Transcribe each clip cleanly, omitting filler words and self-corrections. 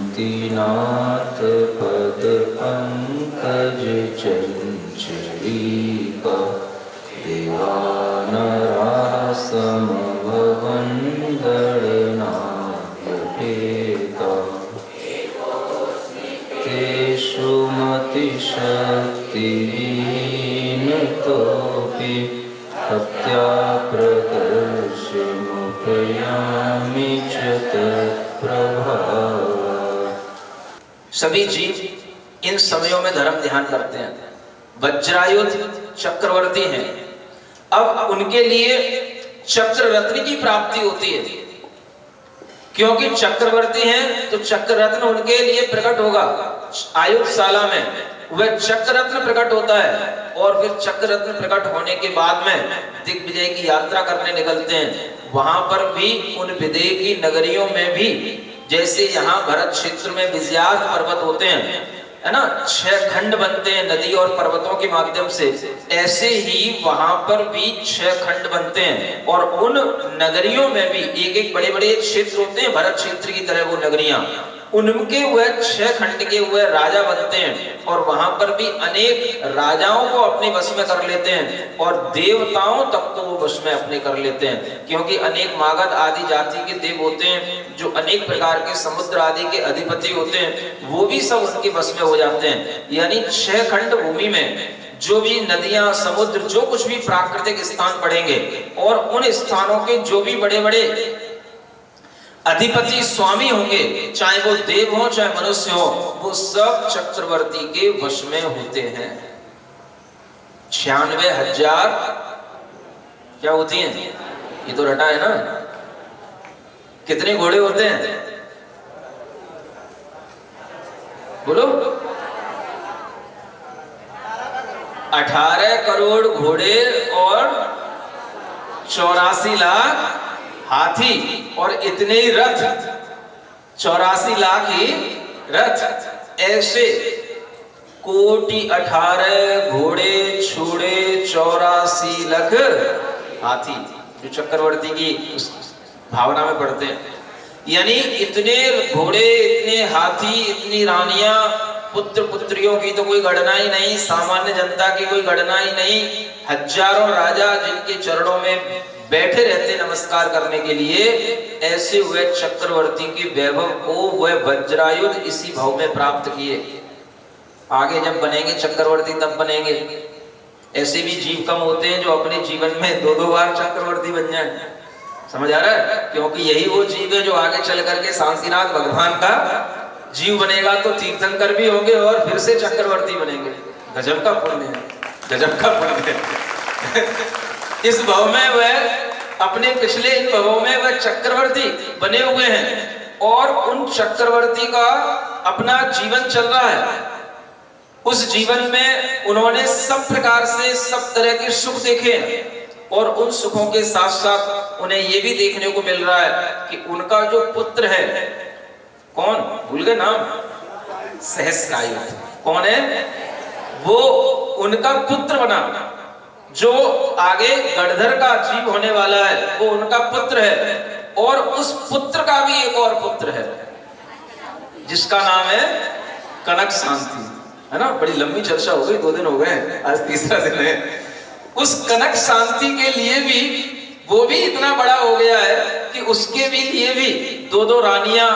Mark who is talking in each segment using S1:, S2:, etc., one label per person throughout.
S1: शांतिनाथ पद पंकज चंचलीका देवानरा समवंदनायकेता तेषु मतिशक्तिहीन तोऽपि भक्त्या प्रकर्षमुपयामि च तत्प्रभाव।
S2: सभी जीव इन समयों में धर्म ध्यान करते हैं। वज्रायुध चक्रवर्ती हैं, अब उनके लिए चक्र रत्न की प्राप्ति होती है, क्योंकि चक्रवर्ती हैं तो चक्र रत्न उनके लिए प्रकट होगा। आयुधशाला में वह चक्र रत्न प्रकट होता है और फिर चक्र रत्न प्रकट होने के बाद में दिग्विजय की यात्रा करने निकलते हैं। वहां पर भी उन विदेह की नगरियों में भी जैसे यहाँ भरत क्षेत्र में विजयार्थ पर्वत होते हैं, है ना, 6 खंड बनते हैं नदी और पर्वतों के माध्यम से, ऐसे ही वहां पर भी 6 खंड बनते हैं। और उन नगरियों में भी एक एक बड़े बड़े क्षेत्र होते हैं, भरत क्षेत्र की तरह वो नगरियां, उनके वह 6 खंड के वह राजा बनते हैं और वहां पर भी अनेक राजाओं को अपने वश में कर लेते हैं और देवताओं तक को वो वश में अपने कर लेते हैं, क्योंकि अनेक मागध आदि जाति के देव होते हैं जो अनेक प्रकार के समुद्र आदि के अधिपति होते हैं, वो भी सब उनके वश में हो जाते हैं। यानी 6 खंड भूमि में जो भी नदियां, समुद्र, जो कुछ भी प्राकृतिक स्थान पड़ेंगे और उन स्थानों के जो भी बड़े बड़े अधिपति स्वामी होंगे, चाहे वो देव हो चाहे मनुष्य हो, वो सब चक्रवर्ती के वश में होते हैं। 96,000 क्या होती हैं? ये तो रटा है ना। कितने घोड़े होते हैं बोलो? 18 करोड़ घोड़े और 84 लाख हाथी और इतने ही रथ, 84 लाख ही रथ, ऐसे कोटि 18 घोड़े छोड़े 84 लाख हाथी, जो चक्रवर्ती की भावना में पढ़ते हैं। यानी इतने घोड़े, इतने हाथी, इतनी रानियां, पुत्र पुत्रियों की तो कोई गणना ही नहीं, सामान्य जनता की कोई गणना ही नहीं, हजारों राजा जिनके चरणों में बैठे रहते नमस्कार करने के लिए, ऐसे हुए चक्रवर्ती के वैभव को वह वज्रायुध इसी भाव में प्राप्त किए। आगे जब बनेंगे चक्रवर्ती तब बनेंगे। ऐसे भी जीव कम होते हैं जो अपने जीवन में 2-2 बार चक्रवर्ती बन जाए। समझ आ रहा है? क्योंकि यही वो जीव है जो आगे चल करके शांतिनाथ भगवान का जीव बनेगा तो तीर्थंकर भी होंगे और फिर से चक्रवर्ती बनेंगे। गजब का पुण्य है, गजब का पुण्य है। इस भव में वह अपने पिछले इन भवों में वह चक्रवर्ती बने हुए हैं और उन चक्रवर्ती का अपना जीवन चल रहा है। उस जीवन में उन्होंने सब प्रकार से सब तरह के सुख देखे हैं और उन सुखों के साथ साथ उन्हें यह भी देखने को मिल रहा है कि उनका जो पुत्र है, कौन भूल गए नाम, सहस्रायुध, कौन है वो? उनका पुत्र बना, जो आगे गणधर का जीव होने वाला है, वो उनका पुत्र है। और उस पुत्र का भी एक और पुत्र है जिसका नाम है कनक शांति, है ना। बड़ी लंबी चर्चा हो गई, 2 दिन हो गए, आज तीसरा दिन है। उस कनक शांति के लिए भी वो भी इतना बड़ा हो गया है कि उसके भी लिए भी 2-2 रानियां,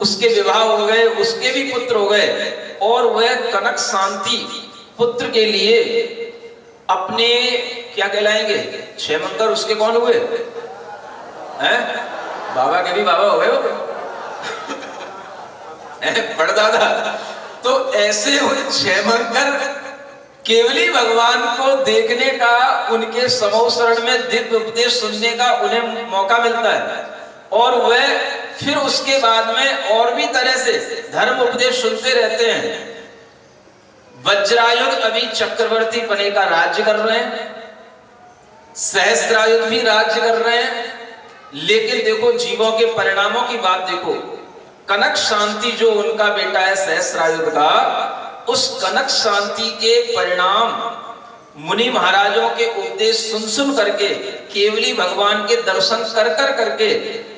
S2: उसके विवाह हो गए, उसके भी पुत्र हो गए। और वह कनक शांति पुत्र के लिए अपने क्या कहलाएंगे, क्षेमंकर उसके कौन हुए हैं? बाबा के भी बाबा हो गए वो बड़दादा। तो ऐसे क्षेमंकर केवली भगवान को देखने का, उनके समूह शरण में दिव्य उपदेश सुनने का उन्हें मौका मिलता है और वह फिर उसके बाद में और भी तरह से धर्म उपदेश सुनते रहते हैं। वज्रायुध अभी चक्रवर्ती बने का राज्य कर रहे हैं सहस्रायुध भी राज्य कर रहे हैं, लेकिन देखो जीवों के परिणामों की बात देखो। कनक शांति जो उनका बेटा है सहस्रायुध का, उस कनक शांति के परिणाम मुनि महाराजों के उपदेश सुन सुन करके, केवली भगवान के दर्शन कर कर करके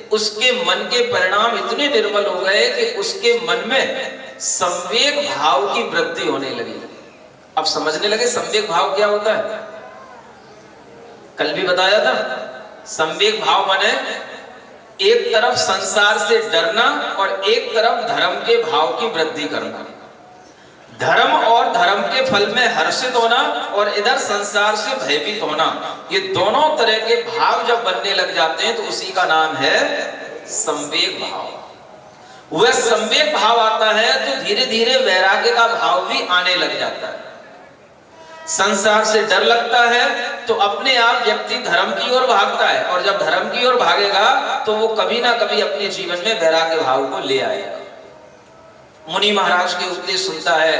S2: उसके मन के परिणाम इतने निर्मल हो गए कि उसके मन में संवेग भाव की वृद्धि होने लगी। अब समझने लगे संवेग भाव क्या होता है। कल भी बताया था, संवेग भाव माने एक तरफ संसार से डरना और एक तरफ धर्म के भाव की वृद्धि करना। धर्म और धर्म के फल में हर्षित होना और इधर संसार से भयभीत होना, ये दोनों तरह के भाव जब बनने लग जाते हैं तो उसी का नाम है संवेग भाव। वह संवेग भाव आता है तो धीरे धीरे वैराग्य का भाव भी आने लग जाता है। संसार से डर लगता है तो अपने आप व्यक्ति धर्म की ओर भागता है, और जब धर्म की ओर भागेगा तो वो कभी ना कभी अपने जीवन में वैराग्य भाव को ले आएगा। मुनि महाराज के उपदेश सुनता है,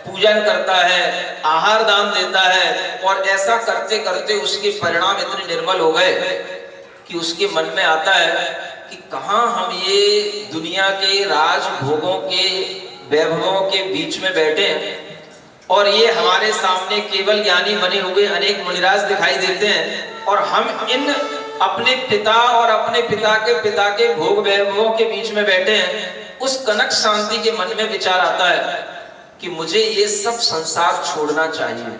S2: पूजन करता है, आहार दान देता है, और ऐसा करते करते उसके परिणाम इतने निर्मल हो गए कि उसके मन में आता है कि कहां हम ये दुनिया के राजभोगों के वैभवों के बीच में बैठे हैं और ये हमारे सामने केवल ज्ञानी बने हुए अनेक मुनिराज दिखाई देते हैं, और हम इन अपने पिता और अपने पिता के भोग वैभवों के बीच में बैठे हैं। उस कनक शांति के मन में विचार आता है कि मुझे ये सब संसार छोड़ना चाहिए।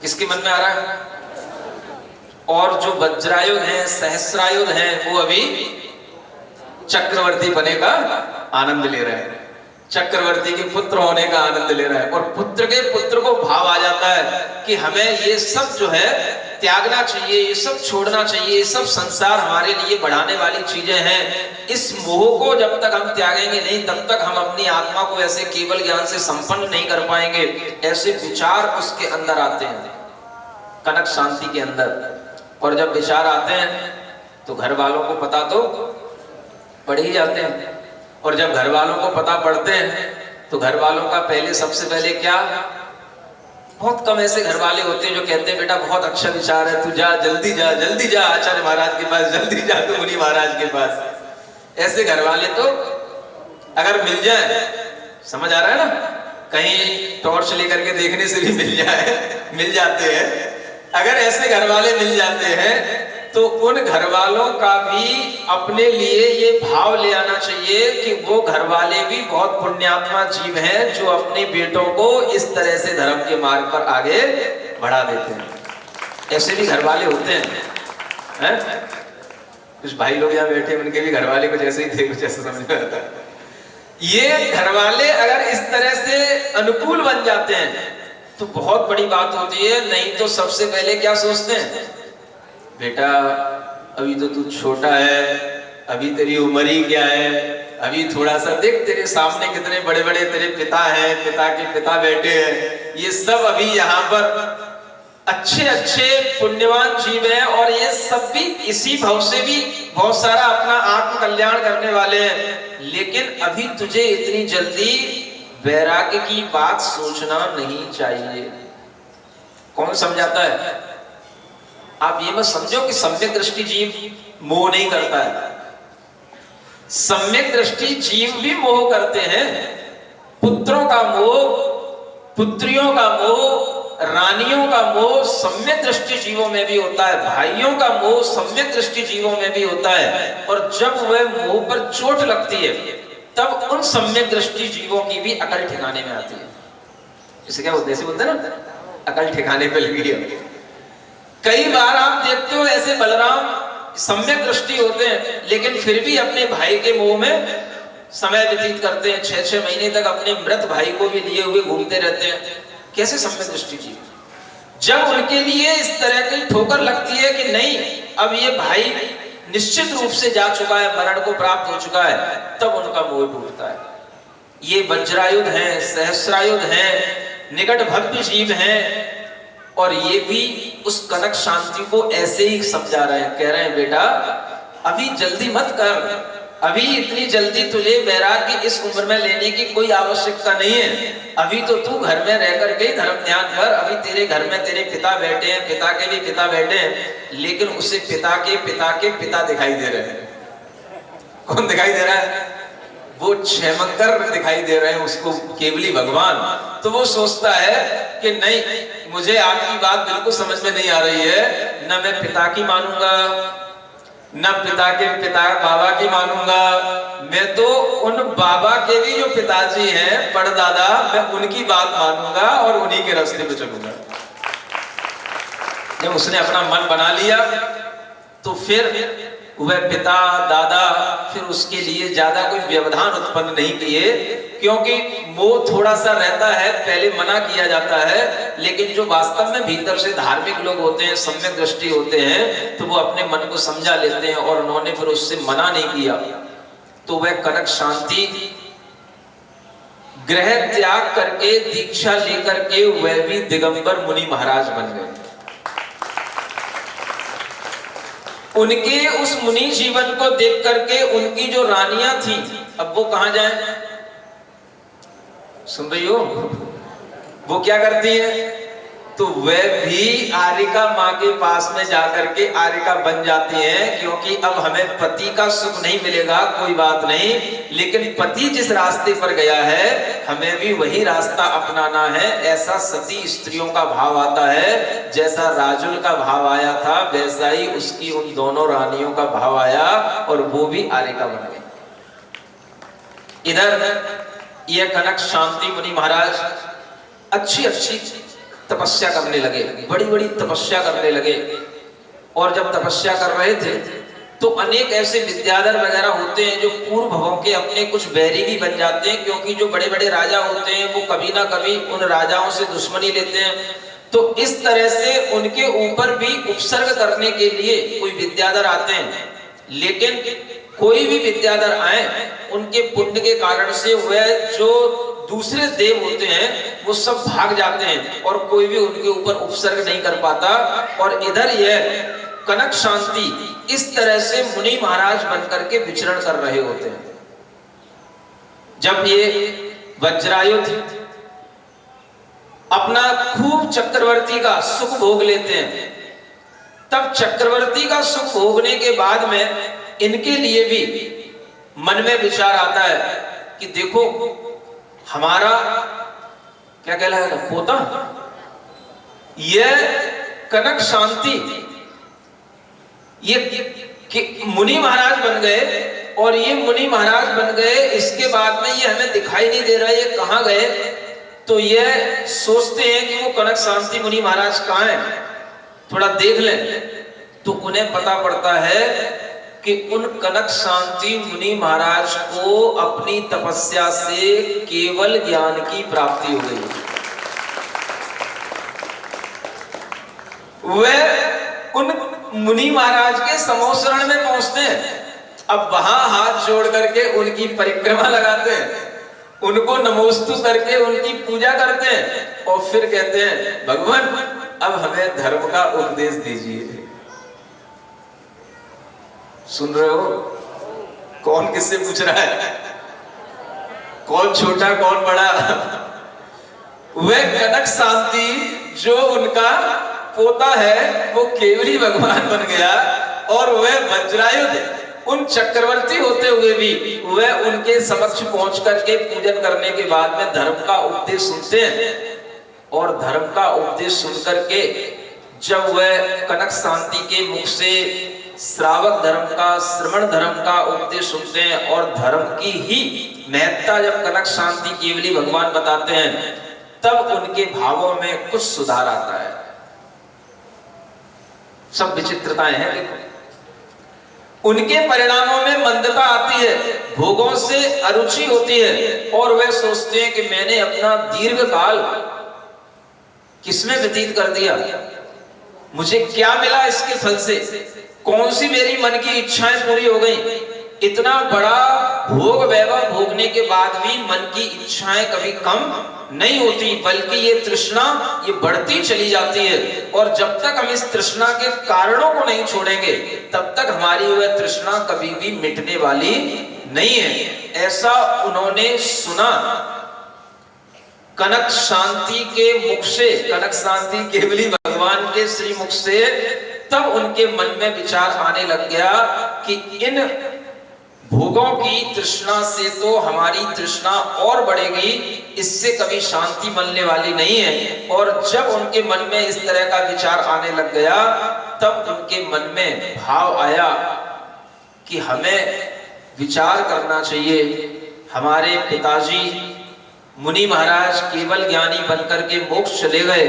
S2: किसके मन में आ रहा है? और जो वज्रायुध हैं, सहस्रायुध हैं, वो अभी चक्रवर्ती बने का आनंद ले रहे हैं, चक्रवर्ती के पुत्र होने का आनंद ले रहा है, और पुत्र के पुत्र को भाव आ जाता है कि हमें ये सब जो है त्यागना चाहिए, ये सब छोड़ना चाहिए, ये सब संसार हमारे लिए बढ़ाने वाली चीजें हैं। इस मोह को जब तक हम त्यागेंगे नहीं, तब तक हम अपनी आत्मा को ऐसे केवल ज्ञान से संपन्न नहीं कर पाएंगे। ऐसे विचार उसके अंदर आते हैं, कनक शांति के अंदर। और जब विचार आते हैं तो घर वालों को पता तो पड़ ही जाते हैं, और जब घर वालों को पता पड़ते हैं तो घर वालों का सबसे पहले क्या, बहुत कम ऐसे घर वाले होते हैं जो कहते हैं बेटा बहुत अच्छा विचार है, तू जा, जल्दी जा आचार्य महाराज के पास, जल्दी जा तू मुनि महाराज के पास। ऐसे घर वाले तो अगर मिल जाए, समझ आ रहा है ना, कहीं टॉर्च लेकर के देखने से भी मिल जाते हैं। अगर ऐसे घर वाले मिल जाते हैं तो उन घर वालों का भी अपने लिए ये भाव ले आना चाहिए कि वो घर वाले भी बहुत पुण्यात्मा जीव हैं जो अपने बेटों को इस तरह से धर्म के मार्ग पर आगे बढ़ा देते हैं। ऐसे भी घर वाले होते हैं, कुछ भाई लोग यहाँ बैठे, उनके भी घर वाले कुछ ऐसे ही थे, कुछ ऐसा समझ में आता है। ये घर वाले अगर इस तरह से अनुकूल बन जाते हैं तो बहुत बड़ी बात होती है। नहीं तो सबसे पहले क्या सोचते हैं, बेटा अभी तो तू छोटा है, अभी तेरी उम्र ही क्या है, अभी थोड़ा सा देख तेरे सामने कितने बड़े बड़े तेरे पिता हैं, पिता के पिता बैठे हैं, ये सब अभी यहाँ पर अच्छे पुण्यवान जीव हैं, और ये सब भी इसी भाव से भी बहुत सारा अपना आत्म कल्याण करने वाले हैं। लेकिन अभी तुझे इतनी जल्दी वैराग्य की बात सोचना नहीं चाहिए। कौन समझाता है? आप ये मत समझो कि सम्यक दृष्टि जीव मोह नहीं करता है। सम्यक दृष्टि जीव भी मोह करते हैं। पुत्रों का मोह, पुत्रियों का मोह, रानियों का मोह सम्यक दृष्टि जीवों में भी होता है, भाइयों का मोह सम्यक दृष्टि जीवों में भी होता है। और जब वह मोह पर चोट लगती है तब उन सम्यक दृष्टि जीवों की भी अकल ठिकाने में आती है। इसे क्या बोलते हैं ना, अकल ठिकाने पे लगी है। कई बार आप देखते हो ऐसे बलराम सम्यक दृष्टि होते हैं लेकिन फिर भी अपने भाई के मोह में समय व्यतीत करते हैं। 6-6 महीने तक अपने मृत भाई को भी लिए हुए घूमते रहते हैं। कैसे सम्यक दृष्टि जीव? जब उनके लिए इस तरह की ठोकर लगती है कि नहीं, अब ये भाई निश्चित रूप से जा चुका है, मरण को प्राप्त हो चुका है, तब उनका मोह टूटता है। ये वज्रायुध हैं, सहस्रायुध हैं, निकट भव्य जीव हैं, और ये भी उस कनक शांति को ऐसे ही समझा रहे हैं। कह रहे हैं बेटा अभी जल्दी मत कर, अभी इतनी जल्दी तुझे वैराग्य इस उम्र में लेने की कोई आवश्यकता नहीं है। अभी तो तू घर में रह करके ही धर्म ध्यान कर। अभी तेरे घर में तेरे पिता बैठे हैं, पिता के भी पिता बैठे हैं, लेकिन उसे पिता के पिता दिखाई दे रहे हैं। कौन दिखाई दे रहा है? वो क्षमकर दिखाई दे रहे हैं उसको, केवली भगवान। तो वो सोचता है कि नहीं, मुझे आपकी बात बिल्कुल समझ में नहीं आ रही है। न मैं पिता की मानूंगा, न पिता के पिता बाबा की मानूंगा, मैं तो उन बाबा के भी जो पिताजी हैं, परदादा, मैं उनकी बात मानूंगा और उन्हीं के रास्ते पे चलूंगा। जब उसने अपना मन बना लिया तो फिर वह पिता दादा फिर उसके लिए ज्यादा कोई व्यवधान उत्पन्न नहीं किए, क्योंकि वो थोड़ा सा रहता है, पहले मना किया जाता है, लेकिन जो वास्तव में भीतर से धार्मिक लोग होते हैं, सम्यक दृष्टि होते हैं, तो वो अपने मन को समझा लेते हैं और उन्होंने फिर उससे मना नहीं किया। तो वह कनक शांति गृह त्याग करके दीक्षा लेकर के वह भी दिगंबर मुनि महाराज बन गए। उनके उस मुनि जीवन को देख करके उनकी जो रानियां थी, अब वो कहां जाए? सुन रही हो? वो क्या करती है? तो वह भी आर्यिका माँ के पास में जाकर के आर्यिका बन जाती हैं, क्योंकि अब हमें पति का सुख नहीं मिलेगा, कोई बात नहीं, लेकिन पति जिस रास्ते पर गया है हमें भी वही रास्ता अपनाना है। ऐसा सती स्त्रियों का भाव आता है। जैसा राजुल का भाव आया था, वैसा ही उसकी उन दोनों रानियों का भाव आया और वो भी आर्यिका बन गई। इधर यह कनक शांति मुनि महाराज अच्छी तपस्या करने लगे, बड़ी बड़ी तपस्या करने लगे। और जब तपस्या कर रहे थे तो अनेक ऐसे विद्याधर वगैरह होते हैं जो पूर्व भवों के अपने कुछ बैरी भी बन जाते हैं, क्योंकि जो बड़े बड़े राजा होते हैं वो कभी ना कभी उन राजाओं से दुश्मनी लेते हैं। तो इस तरह से उनके ऊपर भी उपसर्ग करने के लिए कोई विद्याधर आते हैं, लेकिन कोई भी विद्याधर आए, उनके पुण्य के कारण से वह जो दूसरे देव होते हैं वो सब भाग जाते हैं और कोई भी उनके ऊपर उपसर्ग नहीं कर पाता। और इधर यह कनक शांति इस तरह से मुनि महाराज बनकर के विचरण कर रहे होते हैं। जब ये वज्रायुध अपना खूब चक्रवर्ती का सुख भोग लेते हैं, तब चक्रवर्ती का सुख भोगने के बाद में इनके लिए भी मन में विचार आता है कि देखो, हमारा क्या कहलाएगा, पोता, यह कनक शांति ये मुनि महाराज बन गए और ये मुनि महाराज बन गए, इसके बाद में ये हमें दिखाई नहीं दे रहा है, ये कहां गए? तो ये सोचते हैं कि वो कनक शांति मुनि महाराज कहां हैं, थोड़ा देख लें। तो उन्हें पता पड़ता है कि उन कनक शांति मुनि महाराज को अपनी तपस्या से केवल ज्ञान की प्राप्ति हो गई। वे उन मुनि महाराज के समोसरण में पहुंचते हैं। अब वहां हाथ जोड़ करके उनकी परिक्रमा लगाते हैं, उनको नमोस्तु करके उनकी पूजा करते हैं और फिर कहते हैं, भगवान अब हमें धर्म का उपदेश दीजिए। सुन रहे हो? कौन किससे पूछ रहा है? कौन छोटा कौन बड़ा? वह कनक शांति जो उनका पोता है वो केवली भगवान बन गया और वह वज्रायुध उन चक्रवर्ती होते हुए भी वह उनके समक्ष पहुंच करके पूजन करने के बाद में धर्म का उपदेश सुनते हैं। और धर्म का उपदेश सुन करके जब वह कनक शांति के मुख से श्रावक धर्म का, श्रवण धर्म का उपदेश सुनते हैं और धर्म की ही महत्ता जब कनक शांति केवली भगवान बताते हैं, तब उनके भावों में कुछ सुधार आता है। सब विचित्रताएं हैं। देखो, उनके परिणामों में मंदता आती है, भोगों से अरुचि होती है और वे सोचते हैं कि मैंने अपना दीर्घ काल किसमें व्यतीत कर दिया, मुझे क्या मिला इसके फल से, कौन सी मेरी मन की इच्छाएं पूरी हो गई। इतना बड़ा भोग वैभव भोगने के बाद भी मन की इच्छाएं कभी कम नहीं होती, बल्कि ये तृष्णा ये बढ़ती चली जाती है। और जब तक हम इस तृष्णा के कारणों को नहीं छोड़ेंगे तब तक हमारी वह तृष्णा कभी भी मिटने वाली नहीं है। ऐसा उन्होंने सुना कनक शांति के मुख से, कनक शांति केवली भगवान के श्री मुख से। तब उनके मन में विचार आने लग गया कि इन भोगों की तृष्णा से तो हमारी तृष्णा और बढ़ेगी, इससे कभी शांति मिलने वाली नहीं है। और जब उनके मन में इस तरह का विचार आने लग गया तब उनके मन में भाव आया कि हमें विचार करना चाहिए। हमारे पिताजी मुनि महाराज केवल ज्ञानी बनकर के मोक्ष चले गए,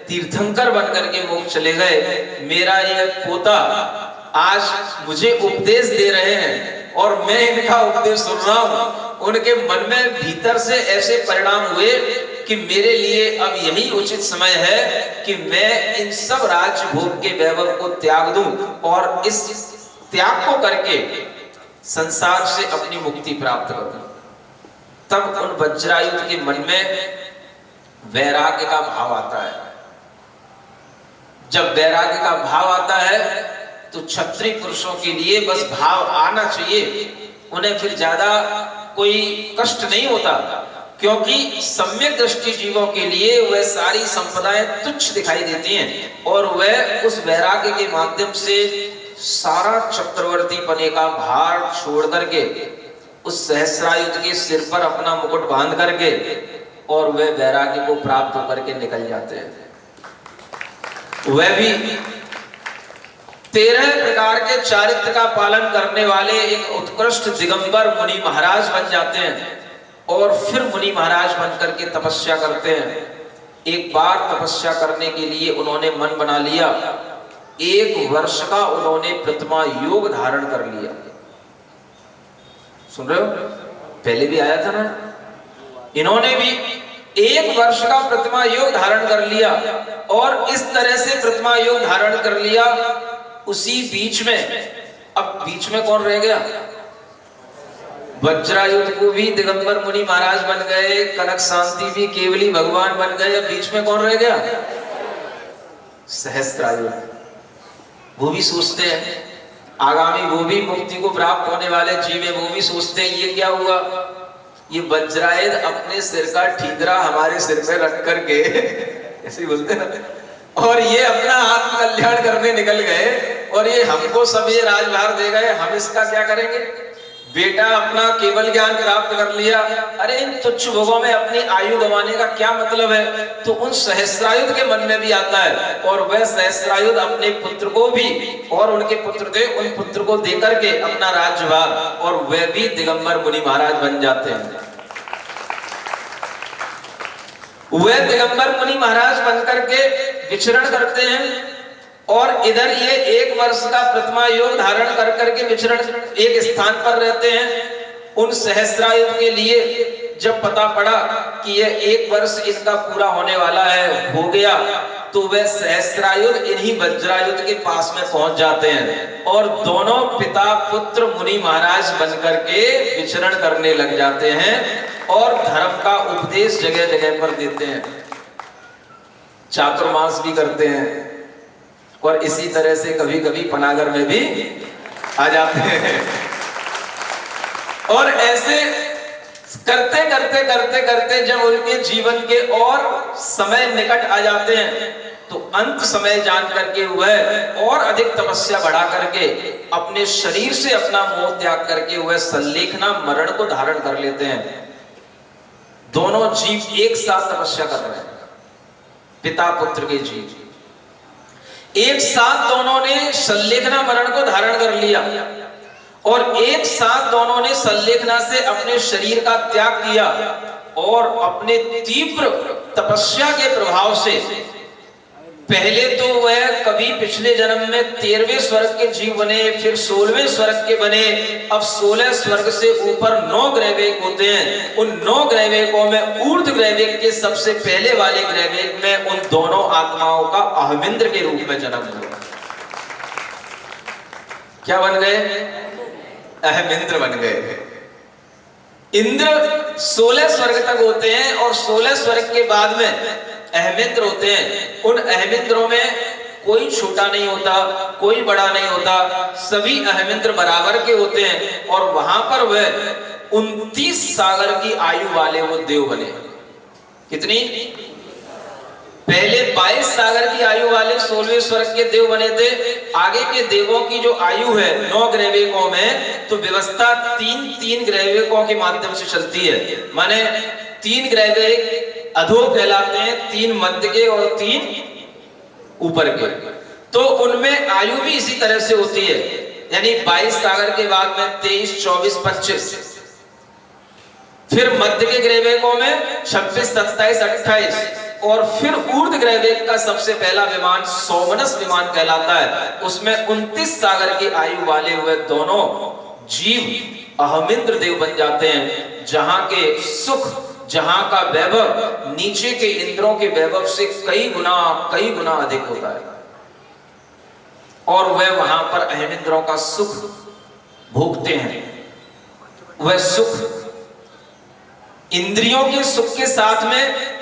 S2: तीर्थंकर बनकर के मोक्ष चले गए। मेरा यह पोता आज मुझे उपदेश दे रहे हैं और मैं इनका उपदेश सुन रहा हूं। उनके मन में भीतर से ऐसे परिणाम हुए कि मेरे लिए अब यही उचित समय है कि मैं इन सब राज्य भोग के वैभव को त्याग दूं और इस त्याग को करके संसार से अपनी मुक्ति प्राप्त करूं। तब उन वज्रायुध के मन में वैराग्य का भाव आता है। जब वैराग्य का भाव आता है तो क्षत्रिय पुरुषों के लिए बस भाव आना चाहिए, उन्हें फिर ज्यादा कोई कष्ट नहीं होता, क्योंकि सम्यक दृष्टि जीवों के लिए वह सारी संपदाएं तुच्छ दिखाई देती हैं और वह उस वैराग्य के माध्यम से सारा चक्रवर्ती पने का भार छोड़ करके उस सहस्रायुध के सिर पर अपना मुकुट बांध करके और वह वैराग्य को प्राप्त होकर के निकल जाते हैं। वह भी 13 प्रकार के चारित्र का पालन करने वाले एक उत्कृष्ट दिगंबर मुनि महाराज बन जाते हैं और फिर मुनि महाराज बनकर के तपस्या करते हैं। एक बार तपस्या करने के लिए उन्होंने मन बना लिया, 1 वर्ष का उन्होंने प्रतिमा योग धारण कर लिया। सुन रहे हो, पहले भी आया था ना। इन्होंने भी 1 वर्ष का प्रतिमा योग धारण कर लिया और इस तरह से प्रतिमा योग धारण कर लिया। उसी बीच में, अब बीच में कौन रह गया? वज्रायुध को भी दिगंबर मुनि महाराज बन गए, कनक शांति भी केवली भगवान बन गए। अब बीच में कौन रह गया? सहस्रायुध। वो भी सोचते हैं आगामी वो भी मुक्ति को प्राप्त होने वाले जीव है, वो भी सोचते हैं ये क्या हुआ, ये वज्रायुध अपने सिर का ठीकरा हमारे सिर पे रख करके ऐसे ही बोलते ना, और ये अपना आत्म कल्याण करने निकल गए और ये हमको सब ये राजभार दे गए, हम इसका क्या करेंगे? बेटा अपना केवल ज्ञान प्राप्त कर लिया, अरे इन तुच्छ भोगों में अपनी आयु गंवाने का क्या मतलब है? तो उन सहस्रायुध के मन में भी आता है और वह सहस्रायुध अपने पुत्र को भी और उनके पुत्र थे उन पुत्र को देकर के अपना राज्यभार और वह भी दिगंबर मुनि महाराज बन जाते हैं। वह दिगंबर मुनि महाराज बनकर के विचरण करते हैं और इधर ये 1 वर्ष का प्रतिमा योग धारण कर करके विचरण एक स्थान पर रहते हैं। उन सहस्रायुध के लिए जब पता पड़ा कि ये 1 वर्ष इनका पूरा होने वाला है, हो गया, तो वह सहस्रायुध इन्हीं वज्रायुध के पास में पहुंच जाते हैं और दोनों पिता पुत्र मुनि महाराज बनकर के विचरण करने लग जाते हैं और धर्म का उपदेश जगह जगह पर देते हैं, चातुर्मास भी करते हैं और इसी तरह से कभी कभी पनागर में भी आ जाते हैं। और ऐसे करते करते करते करते जब उनके जीवन के और समय निकट आ जाते हैं तो अंत समय जान करके वह और अधिक तपस्या बढ़ा करके अपने शरीर से अपना मोह त्याग करके वह संलेखना मरण को धारण कर लेते हैं। दोनों जीव एक साथ तपस्या कर रहे हैं, पिता पुत्र के जीव एक साथ दोनों ने संलेखना मरण को धारण कर लिया और एक साथ दोनों ने संलेखना से अपने शरीर का त्याग किया और अपने तीव्र तपस्या के प्रभाव से पहले तो वह कभी पिछले जन्म में 13वें स्वर्ग के जीव बने, फिर 16वें स्वर्ग के बने, अब 16 स्वर्ग से ऊपर 9 ग्रहवेग होते हैं। उन 9 ग्रहवेगों में ऊर्ध्व ग्रहवेग के सबसे पहले वाले ग्रहवेग में उन दोनों आत्माओं का अहमिंद्र के रूप में जन्म हुआ। क्या बन गए? अहमिंद्र बन गए। इंद्र 16 स्वर्ग तक होते हैं और 16 स्वर्ग के बाद में अहमिंद्र होते हैं। उन अहमिंद्रों में कोई छोटा नहीं होता, कोई बड़ा नहीं होता, सभी अहमिंद्र बराबर के होते हैं। और वहां पर वह 29 सागर की आयु वाले वो देव बने। कितनी? पहले 22 सागर की आयु वाले 16वें स्वर्ग के देव बने थे। आगे के देवों की जो आयु है 9 ग्रहवेकों में, तो व्यवस्था 3 ग्रहवेकों के माध्यम से चलती है। माने 3 ग्रहवेक अधो कहलाते हैं, 3 मध्य के और 3 ऊपर के। तो उनमें आयु भी इसी तरह से होती है, यानी 22 सागर के बाद में 23, 24, 25, फिर मध्य के ग्रहवेकों में 26, 27, 28, और फिर ऊर्ध ग्रहवेक का सबसे पहला विमान सोमनस विमान कहलाता है। उसमें 29 सागर की आयु वाले हुए दोनों जीव अहमिंद्र देव बन जाते हैं, जहां के सुख, जहां का वैभव नीचे के इंद्रों के वैभव से कई गुना अधिक होता है। और वह वहां पर अहमिंद्रों का सुख भोगते हैं। वह सुख इंद्रियों के सुख के साथ में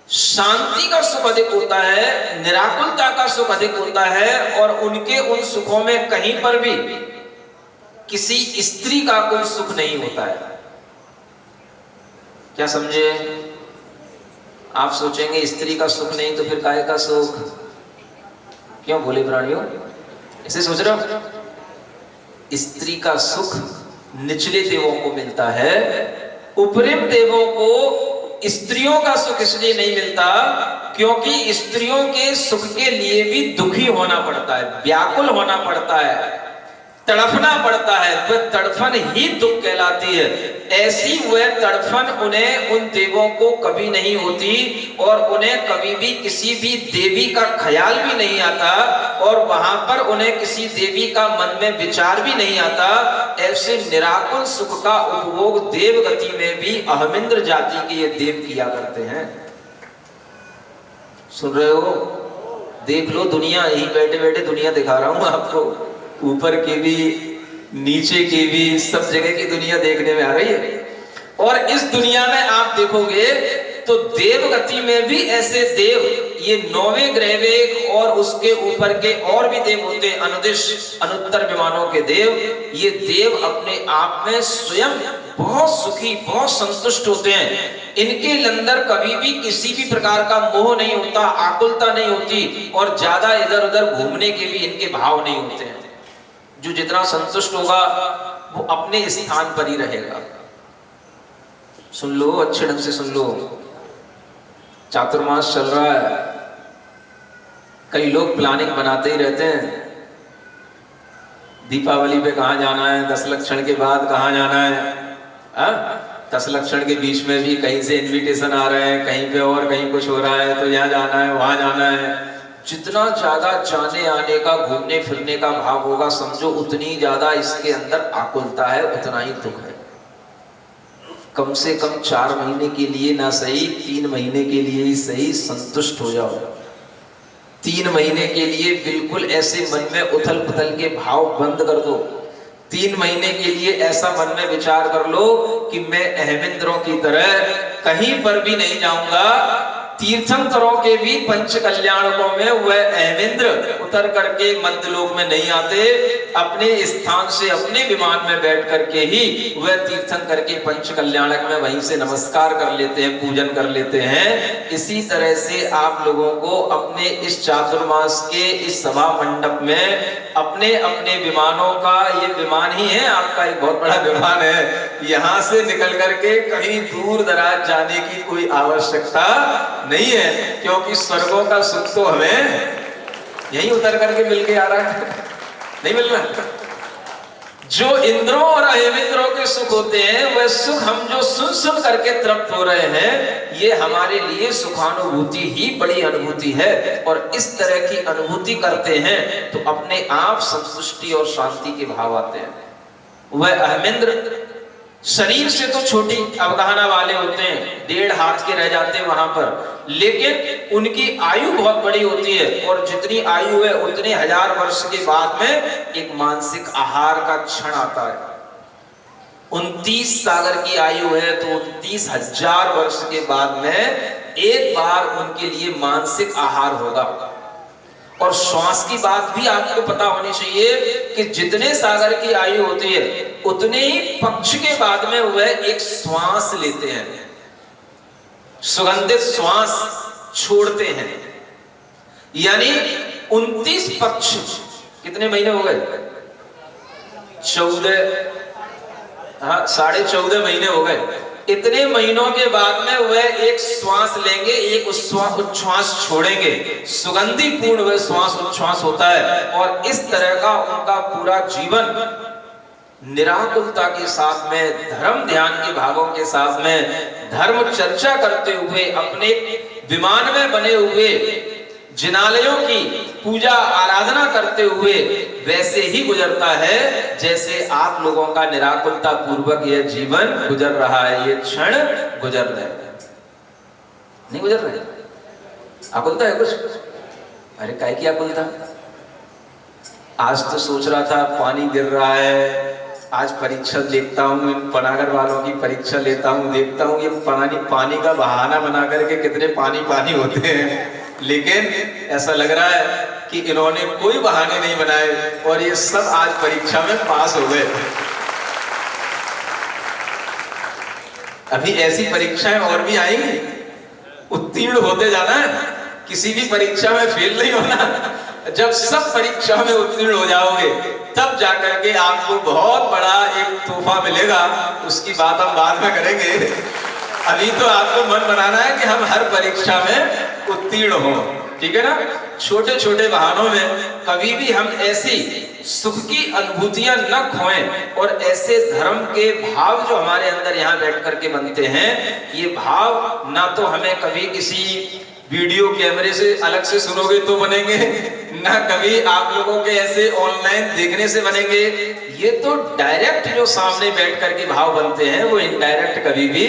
S2: शांति का सुख अधिक होता है, निराकुलता का सुख अधिक होता है, और उनके उन सुखों में कहीं पर भी किसी स्त्री का कोई सुख नहीं होता है। क्या समझे? आप सोचेंगे स्त्री का सुख नहीं तो फिर काय का सुख? क्यों भोले प्राणियों ऐसे सोच रहे हो? स्त्री का सुख निचले देवों को मिलता है, उपरिम देवों को स्त्रियों का सुख इसलिए नहीं मिलता क्योंकि स्त्रियों के सुख के लिए भी दुखी होना पड़ता है, व्याकुल होना पड़ता है, तड़फना पड़ता है। वह तड़फन ही दुख कहलाती है। ऐसी वह तड़फन उन्हें उन देवों को कभी नहीं होती, और उन्हें कभी भी किसी भी देवी का ख्याल भी नहीं आता, और वहां पर उन्हें किसी देवी का मन में विचार भी नहीं आता। ऐसे निराकुल सुख का उपभोग देव गति में भी अहमिंद्र जाति के ये देव किया करते हैं। सुन रहे हो? देख लो दुनिया, यही बैठे बैठे दुनिया दिखा रहा हूं आपको, ऊपर की भी नीचे की भी, सब जगह की दुनिया देखने में आ रही है। और इस दुनिया में आप देखोगे तो देव गति में भी ऐसे देव, ये 9वें ग्रहवेक और उसके ऊपर के और भी देव होते हैं, अनुदिश अनुत्तर विमानों के देव। ये देव अपने आप में स्वयं बहुत सुखी, बहुत संतुष्ट होते हैं। इनके अंदर कभी भी किसी भी प्रकार का मोह नहीं होता, आकुलता नहीं होती, और ज्यादा इधर उधर घूमने के भी इनके भाव नहीं होते हैं। जो जितना संतुष्ट होगा वो अपने स्थान पर ही रहेगा। सुन लो, अच्छे ढंग से सुन लो। चातुर्मास चल रहा है, कई लोग प्लानिंग बनाते ही रहते हैं। दीपावली पे कहाँ जाना है, 10 लक्षण के बाद कहाँ जाना है, 10 लक्षण के बीच में भी कहीं से इनविटेशन आ रहे हैं, कहीं पे और कहीं कुछ हो रहा है, तो यहाँ जाना है, वहां जाना है। जितना ज्यादा जाने आने का, घूमने फिरने का भाव होगा, समझो उतनी ज्यादा इसके अंदर आकुलता है, उतना ही दुख है। कम से कम 4 महीने के लिए ना सही, 3 महीने के लिए ही सही, संतुष्ट हो जाओ। 3 महीने के लिए बिल्कुल ऐसे मन में उथल पुथल के भाव बंद कर दो। 3 महीने के लिए ऐसा मन में विचार कर लो कि मैं अहमिंद्रों की तरह कहीं पर भी नहीं जाऊंगा। तीर्थंकरों के भी पंच कल्याणकों में वह अहमिंद्र उतर करके मध्यलोक में नहीं आते, अपने स्थान से अपने विमान में बैठ करके ही वह तीर्थन करके पंच कल्याणक में वहीं से नमस्कार कर लेते हैं, पूजन कर लेते हैं। इसी तरह से आप लोगों को अपने इस चातुर्मास के इस सभा मंडप में अपने अपने विमानों का, ये विमान ही है आपका, एक बहुत बड़ा विमान है, यहाँ से निकल करके कहीं दूर दराज जाने की कोई आवश्यकता नहीं है, क्योंकि स्वर्गों का सुख तो हमें यहीं उतर करके मिल के आ रहा है, नहीं मिल रहा। जो इंद्रों और अहमिंद्रों के सुख होते हैं, वह सुख हम जो सुन सुन करके तृप्त हो रहे हैं, ये हमारे लिए सुखानुभूति ही बड़ी अनुभूति है। और इस तरह की अनुभूति करते हैं तो अपने आप संतुष्टि और शांति के भाव आते हैं। वह अहमिंद्र शरीर से तो छोटी अवगाहना वाले होते हैं, 1.5 हाथ के रह जाते हैं वहां पर, लेकिन उनकी आयु बहुत बड़ी होती है। और जितनी आयु है उतने 1000 वर्ष के बाद में एक मानसिक आहार का क्षण आता है। 29 सागर की आयु है तो 29,000 वर्ष के बाद में एक बार उनके लिए मानसिक आहार होगा। और श्वास की बात भी आपको पता होनी चाहिए कि जितने सागर की आयु होती है उतने ही पक्ष के बाद में वह एक श्वास लेते हैं, सुगंधित श्वास छोड़ते हैं। यानी 29 पक्ष कितने महीने हो गए? 14.5 महीने हो गए। इतने महीनों के बाद में वह एक श्वास लेंगे, एक उच्छ्वास छोड़ेंगे, सुगंधि पूर्ण वह श्वास उच्छ्वास होता है। और इस तरह का उनका पूरा जीवन निराकुलता के साथ में, धर्म ध्यान के भावों के साथ में, धर्म चर्चा करते हुए, अपने विमान में बने हुए जिनालयों की पूजा आराधना करते हुए वैसे ही गुजरता है जैसे आप लोगों का निराकुलता पूर्वक यह जीवन गुजर रहा है, ये क्षण गुजर रहे हैं। नहीं गुजर रहे? आकुलता है कुछ? अरे काय की आकुलता? आज तो सोच रहा था पानी गिर रहा है, आज परीक्षा देखता हूँ, पनागर वालों की परीक्षा लेता हूँ, देखता हूँ ये पानी का बहाना बना करके कितने पानी होते हैं। लेकिन ऐसा लग रहा है कि इन्होंने कोई बहाने नहीं बनाए और ये सब आज परीक्षा में पास हो गए। अभी ऐसी परीक्षाएं और भी आएंगी, उत्तीर्ण होते जाना है, किसी भी परीक्षा में फेल नहीं होना। जब सब परीक्षा में उत्तीर्ण हो जाओगे तब जाकर के आपको बहुत बड़ा एक तोहफा मिलेगा, उसकी बात हम बाद में करेंगे। अभी तो आपको मन बनाना है कि हम हर परीक्षा में उत्तीर्ण हो, ठीक है ना? छोटे छोटे बहानों में कभी भी हम ऐसी सुख की अनुभूतियां न खोएं और ऐसे धर्म के भाव जो हमारे अंदर यहाँ बैठ करके बनते हैं, ये भाव ना तो हमें कभी किसी वीडियो कैमरे से अलग से सुनोगे तो बनेंगे, ना कभी आप लोगों के ऐसे ऑनलाइन देखने से बनेंगे। ये तो डायरेक्ट जो सामने बैठ करके भाव बनते हैं वो इनडायरेक्ट कभी भी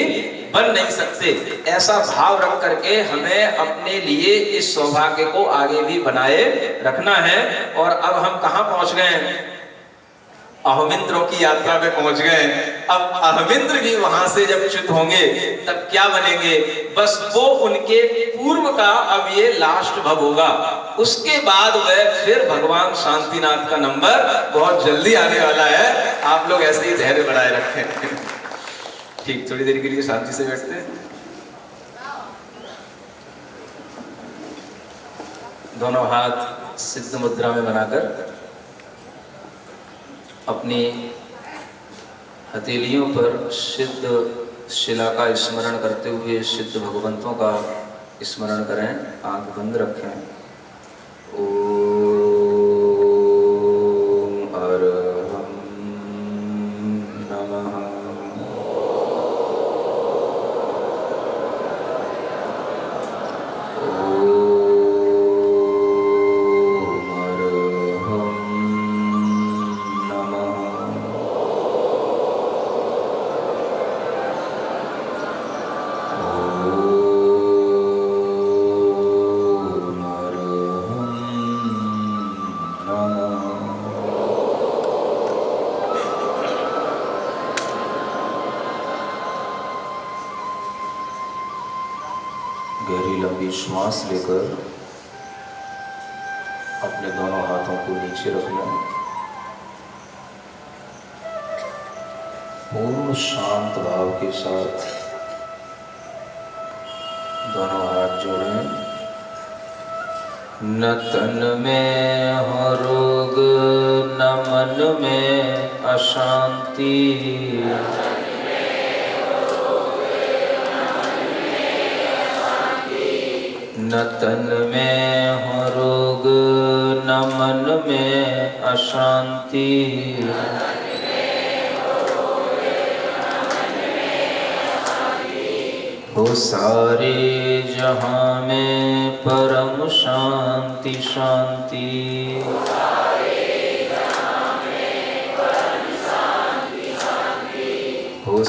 S2: बन नहीं सकते। ऐसा भाव रख करके हमें अपने लिए इस सौभाग्य को आगे भी बनाए रखना है। और अब हम कहाँ पहुंच गए हैं? अहोमिंद्रों की यात्रा पे पहुंच गए। अब अहोमिंद्र भी वहां से जब च्युत होंगे तब क्या बनेंगे? बस वो उनके पूर्व का अब ये लास्ट भव होगा। उसके बाद वह फिर भगवान शांतिनाथ का नंबर बहुत जल्दी आने वाला है। आप लोग ऐसे ही धैर्य बनाए रखें। ठीक, थोड़ी देर के लिए शांति से बैठते हैं। दोनों हाथ सिद्ध मुद्रा में बनाकर अपनी हथेलियों पर सिद्ध शिला का स्मरण करते हुए सिद्ध भगवंतों का स्मरण करें। आंख बंद रखें। ओम अरहं नमः। गहरी लंबी श्वास लेकर अपने दोनों हाथों को नीचे रख लें। पूर्ण शांत भाव के साथ दोनों हाथ जोड़ें। न तन में हो रोग, न मन में अशांति, न तन में हो रोग, न मन में अशांति, हो सारे जहां में परम शांति शांति। हो